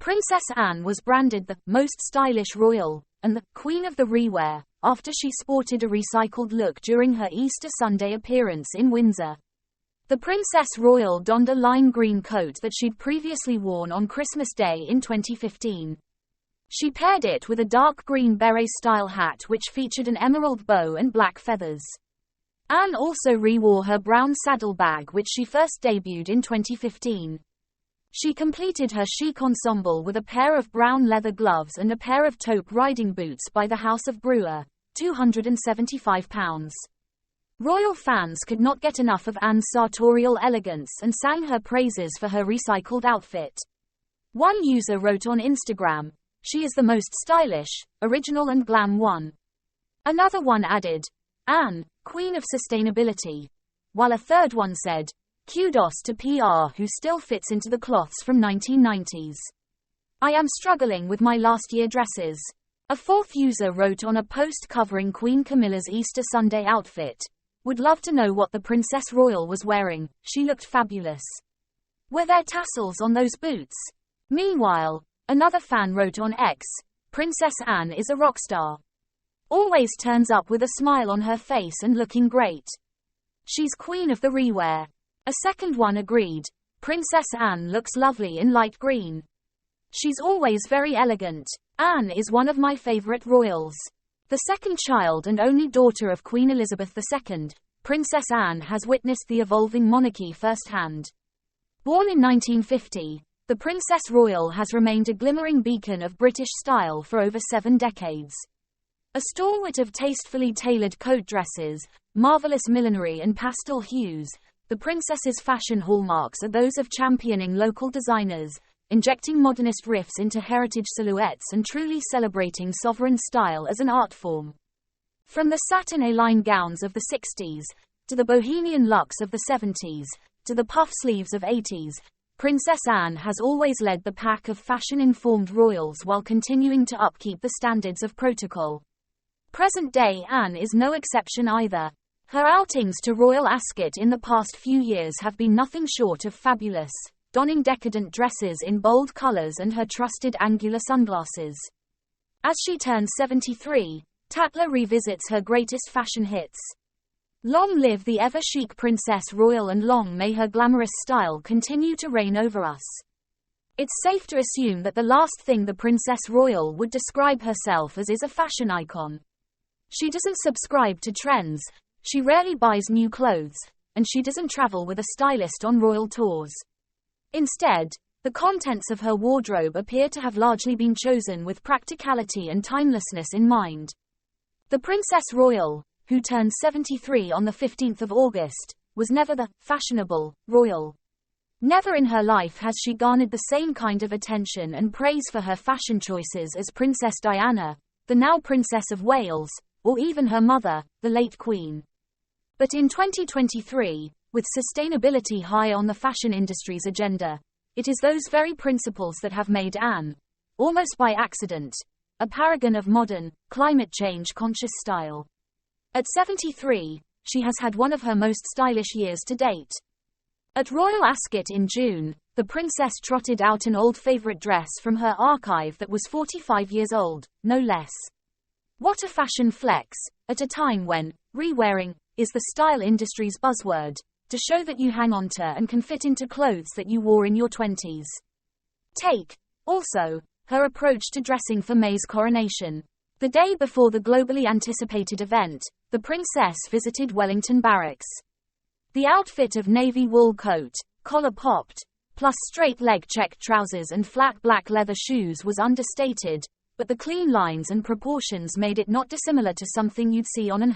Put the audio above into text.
Princess Anne was branded the most stylish royal and the Queen of the Rewear after she sported a recycled look during her Easter Sunday appearance in Windsor. The Princess Royal donned a lime green coat that she'd previously worn on Christmas Day in 2015. She paired it with a dark green beret-style hat which featured an emerald bow and black feathers. Anne also re-wore her brown saddlebag which she first debuted in 2015. She completed her chic ensemble with a pair of brown leather gloves and a pair of taupe riding boots by the House of Rewear, £275. Royal fans could not get enough of Anne's sartorial elegance and sang her praises for her recycled outfit. One user wrote on Instagram, "She is the most stylish, original and glam one." Another one added, "Anne, Queen of Sustainability." While a third one said, "Kudos to PR who still fits into the cloths from 1990s. I am struggling with my last year dresses." A fourth user wrote on a post covering Queen Camilla's Easter Sunday outfit, "Would love to know what the Princess Royal was wearing, she looked fabulous. Were there tassels on those boots?" Meanwhile, another fan wrote on X, "Princess Anne is a rock star. Always turns up with a smile on her face and looking great. She's Queen of the Rewear." A second one agreed, "Princess Anne looks lovely in light green. She's always very elegant. Anne is one of my favorite royals." The second child and only daughter of Queen Elizabeth II, Princess Anne has witnessed the evolving monarchy firsthand. Born in 1950, the Princess Royal has remained a glimmering beacon of British style for over 7 decades. A stalwart of tastefully tailored coat dresses, marvelous millinery and pastel hues, the princess's fashion hallmarks are those of championing local designers, injecting modernist riffs into heritage silhouettes and truly celebrating sovereign style as an art form. From the satin A-line gowns of the 60s, to the bohemian looks of the 70s, to the puff sleeves of 80s, Princess Anne has always led the pack of fashion-informed royals while continuing to upkeep the standards of protocol. Present-day Anne is no exception either. Her outings to Royal Ascot in the past few years have been nothing short of fabulous, donning decadent dresses in bold colors and her trusted angular sunglasses. As she turns 73, Tatler revisits her greatest fashion hits. Long live the ever-chic Princess Royal and long may her glamorous style continue to reign over us. It's safe to assume that the last thing the Princess Royal would describe herself as is a fashion icon. She doesn't subscribe to trends, she rarely buys new clothes, and she doesn't travel with a stylist on royal tours. Instead, the contents of her wardrobe appear to have largely been chosen with practicality and timelessness in mind. The Princess Royal, who turned 73 on the 15th of August, was never the fashionable royal. Never in her life has she garnered the same kind of attention and praise for her fashion choices as Princess Diana, the now Princess of Wales, or even her mother, the late Queen. But in 2023, with sustainability high on the fashion industry's agenda, it is those very principles that have made Anne, almost by accident, a paragon of modern, climate change-conscious style. At 73, she has had one of her most stylish years to date. At Royal Ascot in June, the princess trotted out an old favorite dress from her archive that was 45 years old, no less. What a fashion flex, at a time when re-wearing is the style industry's buzzword, to show that you hang on to and can fit into clothes that you wore in your 20s. Take, also, her approach to dressing for May's coronation. The day before the globally anticipated event, the princess visited Wellington Barracks. The outfit of navy wool coat, collar popped, plus straight-leg check trousers and flat black leather shoes was understated, but the clean lines and proportions made it not dissimilar to something you'd see on an